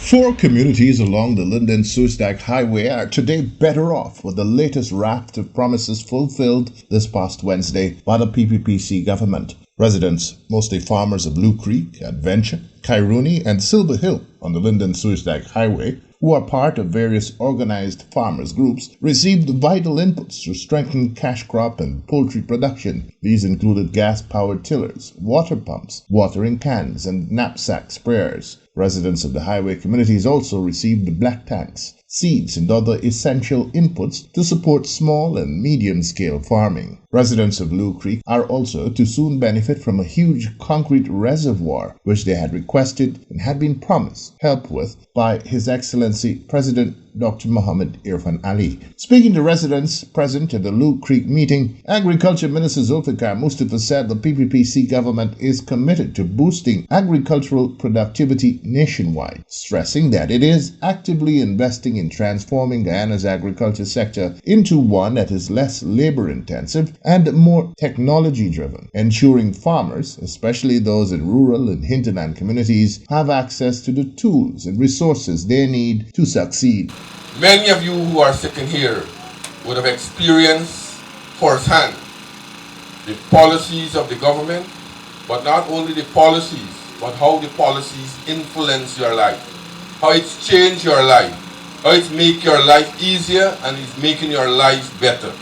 Four communities along the Linden-Soestdijk Highway are today better off with the latest raft of promises fulfilled this past Wednesday by the PPPC government. Residents, mostly farmers of Blue Creek, Adventure, Kairuni and Silver Hill on the Linden-Soestdijk Highway, who are part of various organized farmers groups, received vital inputs to strengthen cash crop and poultry production. These included gas-powered tillers, water pumps, watering cans and knapsack sprayers. Residents of the highway communities also received black tanks, seeds and other essential inputs to support small and medium-scale farming. Residents of Blue Creek are also to soon benefit from a huge concrete reservoir which they had requested and had been promised help with by His Excellency President Dr. Muhammad Irfan Ali. Speaking to residents present at the Blue Creek meeting, Agriculture Minister Zulfikar Mustafa said the PPPC government is committed to boosting agricultural productivity nationwide, stressing that it is actively investing in transforming Guyana's agriculture sector into one that is less labor-intensive and more technology-driven, ensuring farmers, especially those in rural and hinterland communities, have access to the tools and resources they need to succeed. Many of you who are sitting here would have experienced firsthand the policies of the government, but not only the policies, but how the policies influence your life, how it's changed your life, how it's make your life easier and it's making your life better,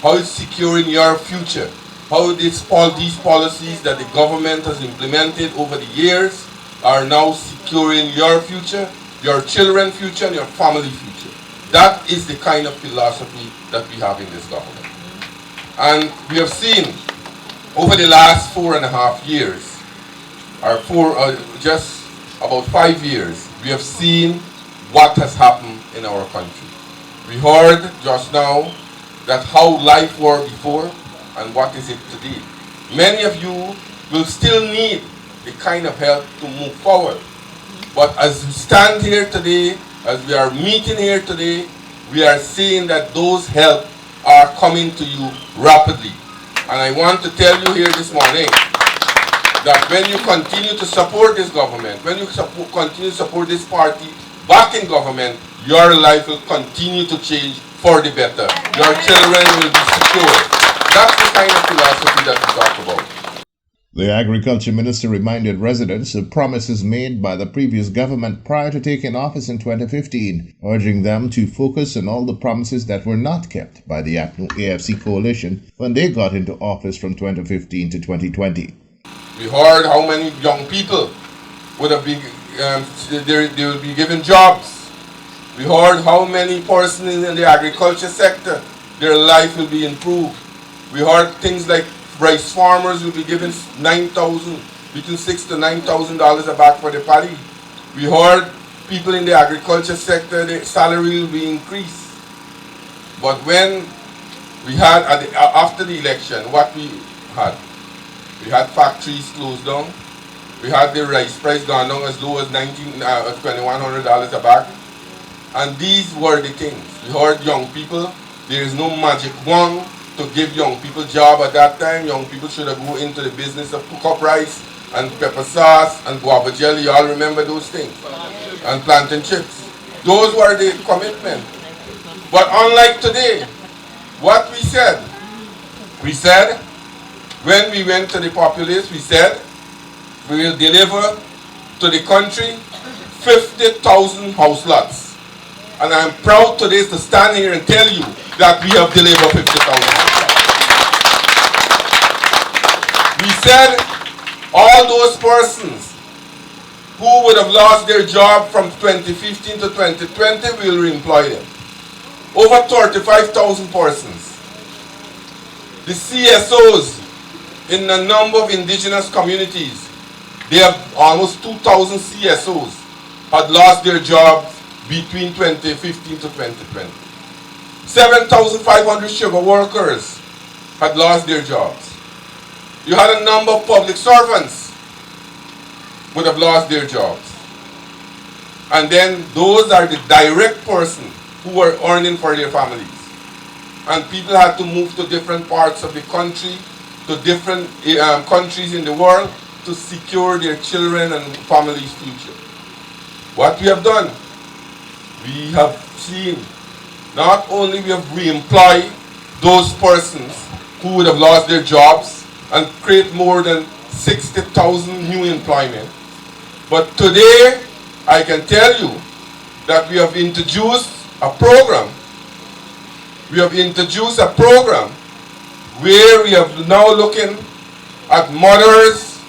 how it's securing your future, how these policies that the government has implemented over the years are now securing your future, your children's future, and your family future. That is the kind of philosophy that we have in this government. And we have seen over the last 4.5 years, or just about 5 years, we have seen what has happened in our country. We heard just now that how life was before and what is it today. Many of you will still need the kind of help to move forward. But as we stand here today, as we are meeting here today, we are seeing that those help are coming to you rapidly. And I want to tell you here this morning that when you continue to support this government, when you continue to support this party back in government, your life will continue to change for the better. Your children will be secure. That's the kind of philosophy that we talk about. The Agriculture Minister reminded residents of promises made by the previous government prior to taking office in 2015, urging them to focus on all the promises that were not kept by the AFC coalition when they got into office from 2015 to 2020. We heard how many young people would have been, they will be given jobs. We heard how many persons in the agriculture sector, their life will be improved. We heard things like rice farmers will be given between $6,000 to $9,000 a bag for the paddy. We heard people in the agriculture sector, their salary will be increased. But when we had, after the election, what we had factories closed down. We had the rice price gone down as low as $2,100 a bag. And these were the things. We heard young people, there is no magic wand to give young people job at that time. Young people should have go into the business of cook-up rice and pepper sauce and guava jelly. You all remember those things? And plantain chips. Those were the commitment. But unlike today, what we said when we went to the populace, we said we will deliver to the country 50,000 house lots. And I'm proud today to stand here and tell you that we have delivered 50,000 house lots. We said all those persons who would have lost their job from 2015 to 2020, we will re-employ them. Over 35,000 persons. The CSOs in a number of indigenous communities, they have almost 2,000 CSOs had lost their jobs between 2015 to 2020. 7,500 sugar workers had lost their jobs. You had a number of public servants would have lost their jobs. And then those are the direct persons who were earning for their families. And people had to move to different parts of the country, to different countries in the world to secure their children and families' future. What we have done, we have seen not only we have re-employed those persons who would have lost their jobs and create more than 60,000 new employment, but today I can tell you that we have introduced a program. We have introduced a program where we have now looking at mothers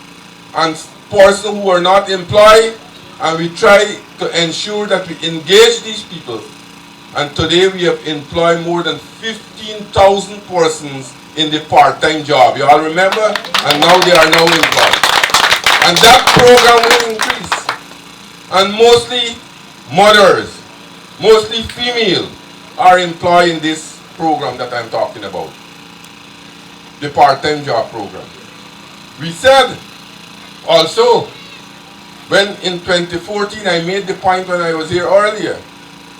and persons who are not employed, and we try to ensure that we engage these people. And today we have employed more than 15,000 persons in the part-time job. You all remember? And now they are now employed. And that program will increase. And mostly mothers, mostly female, are employed in this program that I'm talking about. The part-time job program. We said also, when in 2014, I made the point when I was here earlier,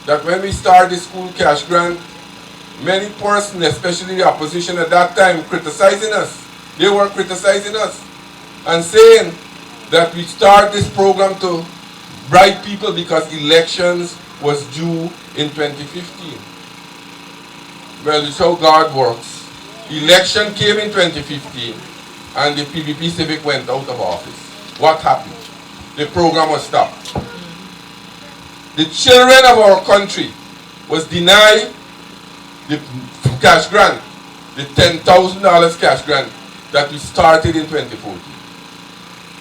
that when we started the school cash grant, many persons, especially the opposition at that time, criticizing us. They were criticizing us and saying that we start this program to bribe people because elections was due in 2015. Well, it's how God works. Election came in 2015 and the PPP Civic went out of office. What happened? The program was stopped. The children of our country was denied the cash grant, the $10,000 cash grant that we started in 2014.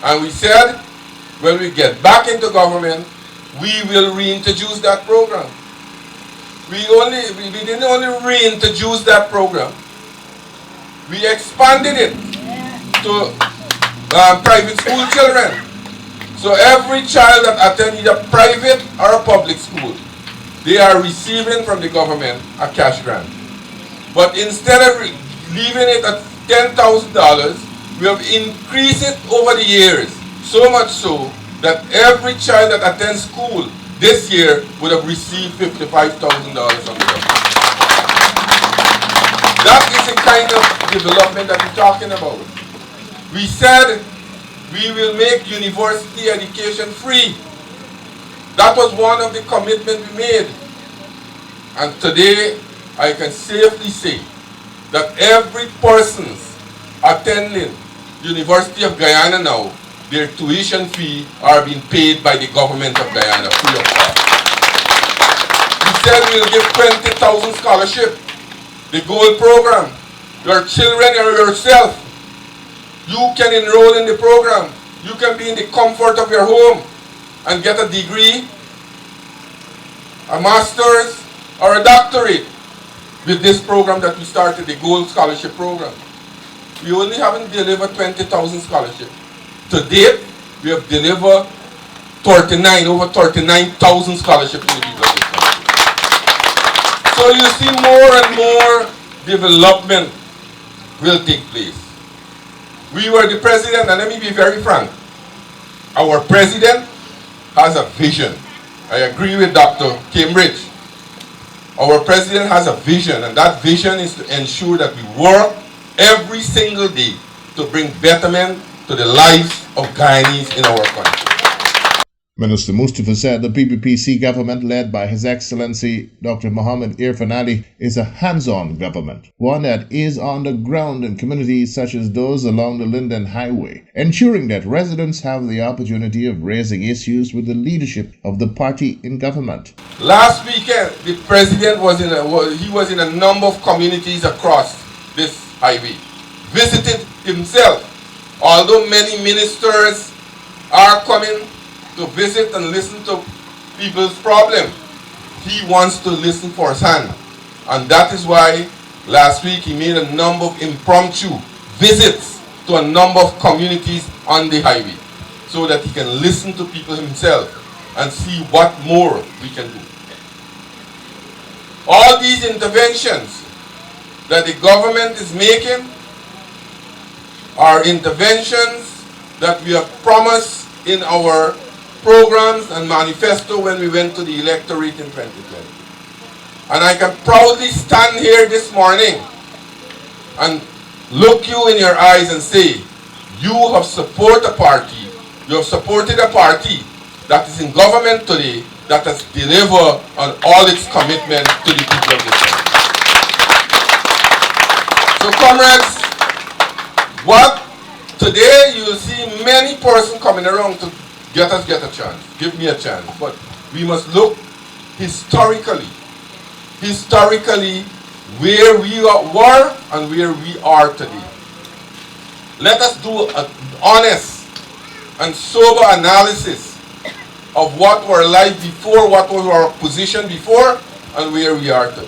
And we said, when we get back into government, we will reintroduce that program. We didn't only reintroduce that program, we expanded it to private school children. So every child that attends either private or a public school, they are receiving from the government a cash grant. But instead of leaving it at $10,000, we have increased it over the years. So much so that every child that attends school this year would have received $55,000 from the government. That is the kind of development that we're talking about. We said we will make university education free. That was one of the commitments we made. And today, I can safely say that every person attending University of Guyana now, their tuition fee are being paid by the government of Guyana free of cost. We said we'll give 20,000 scholarship, the gold program. Your children or yourself, you can enroll in the program. You can be in the comfort of your home and get a degree, a master's, or a doctorate with this program that we started, the Gold Scholarship Program. We only haven't delivered 20,000 scholarships. To date, we have delivered over 39,000 scholarships to the people of this country. So you see more and more development will take place. We were the president, and let me be very frank. Our president has a vision. I agree with Dr. Cambridge. Our president has a vision, and that vision is to ensure that we work every single day to bring betterment to the lives of Guyanese in our country. Minister Mustafa said the PPPC government, led by His Excellency Dr. Mohammed Irfan Ali, is a hands-on government, one that is on the ground in communities such as those along the Linden Highway, ensuring that residents have the opportunity of raising issues with the leadership of the party in government. Last weekend, the president was in a number of communities across this highway, visited himself. Although many ministers are coming to visit and listen to people's problem, he wants to listen firsthand. And that is why last week he made a number of impromptu visits to a number of communities on the highway so that he can listen to people himself and see what more we can do. All these interventions that the government is making are interventions that we have promised in our programs and manifesto when we went to the electorate in 2020. And I can proudly stand here this morning and look you in your eyes and say, you have supported a party that is in government today that has delivered on all its commitment to the people of this country. So comrades, what today you will see many persons coming around to get a chance, give me a chance, but we must look historically where we were and where we are today. Let us do an honest and sober analysis of what were life before, what was our position before, and where we are today.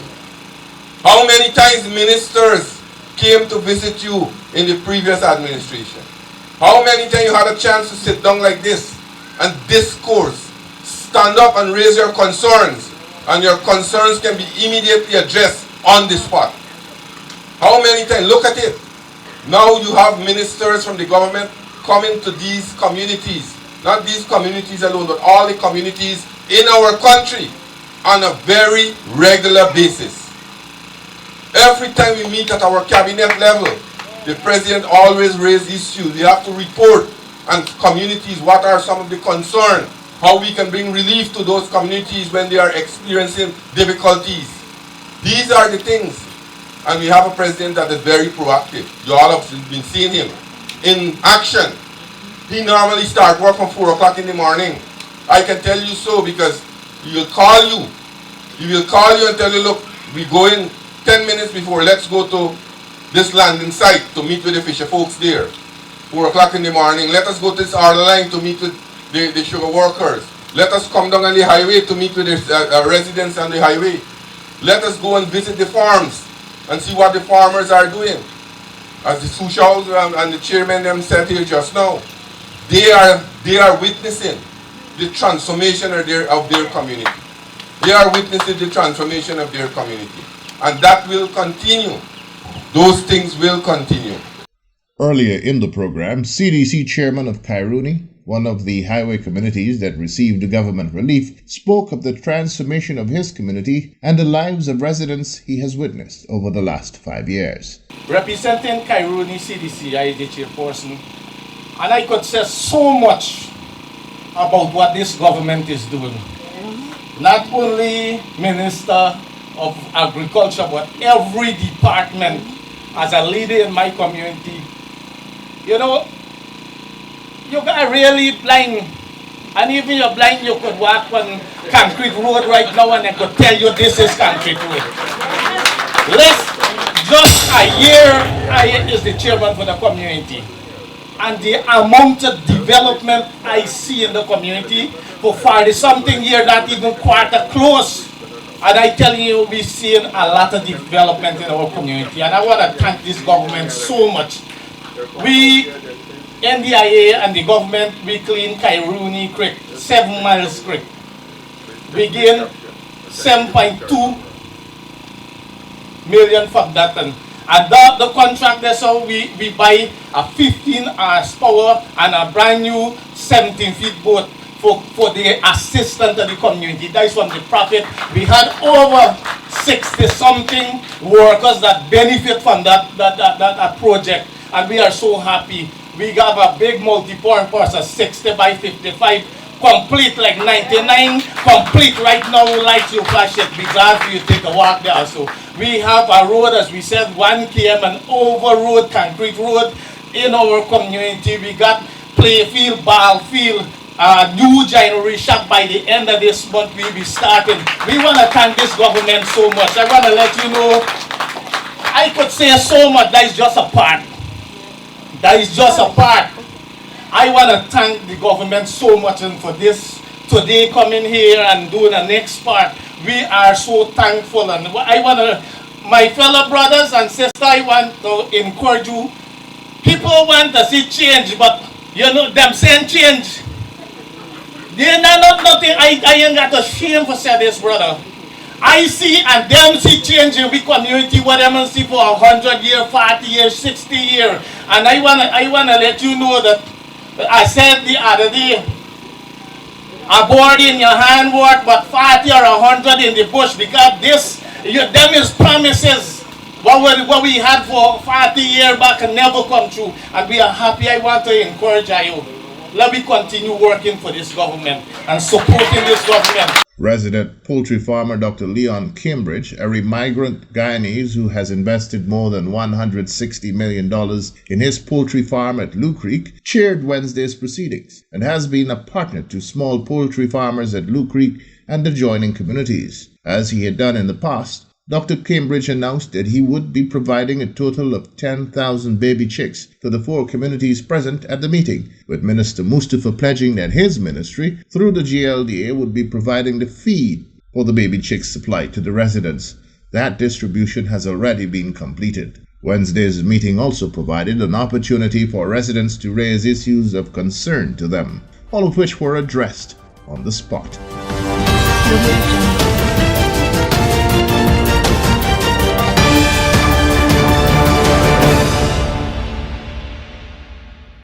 How many times ministers came to visit you in the previous administration? How many times you had a chance to sit down like this and discourse, stand up and raise your concerns, and your concerns can be immediately addressed on the spot? How many times? Look at it. Now you have ministers from the government coming to these communities, not these communities alone, but all the communities in our country on a very regular basis. Every time we meet at our cabinet level, the president always raises issues. We have to report on communities what are some of the concerns, how we can bring relief to those communities when they are experiencing difficulties. These are the things. And we have a president that is very proactive. You all have been seeing him in action. He normally starts work from 4 o'clock in the morning. I can tell you so because he will call you. He will call you and tell you, look, we go in 10 minutes before, let's go to this landing site to meet with the fisher folks there. 4 o'clock in the morning, let us go to this other line to meet with the sugar workers. Let us come down on the highway to meet with the residents on the highway. Let us go and visit the farms and see what the farmers are doing. As the Sushals and the chairman them said here just now, they are witnessing the transformation of their community. They are witnessing the transformation of their community. And that will continue. Those things will continue. Earlier in the program, CDC Chairman of Kairuni, one of the highway communities that received government relief, spoke of the transformation of his community and the lives of residents he has witnessed over the last 5 years. Representing Kairuni CDC, I is the chairperson, and I could say so much about what this government is doing. Not only Minister of Agriculture, but every department. As a leader in my community, you know, you got really blind, and even you're blind, you could walk on concrete road right now and I could tell you this is concrete road. Just a year, I is the chairman for the community, and the amount of development I see in the community for 40-something years, not even quarter close. And I tell you, we're seeing a lot of development in our community. And I want to thank this government so much. We, NDIA and the government, we clean Kairuni Creek, 7 miles creek. We gain 7.2 million from that. And the contract, that's how we buy a 15 horsepower and a brand new 17 feet boat for the assistance of the community. That is from the profit. We had over 60-something workers that benefit from that project, and we are so happy. We have a big multi-purpose, a 60 by 55, complete like 99, complete right now, lights you flash it, be glad for you to take a walk there. So we have a road, as we said, 1 km, an over road, concrete road in our community. We got play field, ball field, new joinery shop. By the end of this month we'll be starting. We want to thank this government so much. I want to let you know, I could say so much. That is just a part. That is just a part. I want to thank the government so much, and for this today coming here and doing the next part. We are so thankful, and I want to, my fellow brothers and sisters, I want to encourage you. People want to see change, but you know them saying change. They're not nothing. I ain't got a shame for say this, brother. I see and them see change in the community, what them see for 100 years, 40 years, 60 years. And I wanna let you know that I said the other day, a board in your hand worth but 40 or 100 in the bush, because them is promises. What we had for 40 years back and never come true. And we are happy. I want to encourage you. let me continue working for this government and supporting this government. Resident poultry farmer Dr. Leon Cambridge, a migrant Guyanese who has invested more than $160 million in his poultry farm at Lou Creek, chaired Wednesday's proceedings and has been a partner to small poultry farmers at Lou Creek and adjoining communities. As he had done in the past, Dr. Cambridge announced that he would be providing a total of 10,000 baby chicks to the 4 communities present at the meeting, with Minister Mustafa pledging that his ministry, through the GLDA, would be providing the feed for the baby chicks supplied to the residents. That distribution has already been completed. Wednesday's meeting also provided an opportunity for residents to raise issues of concern to them, all of which were addressed on the spot.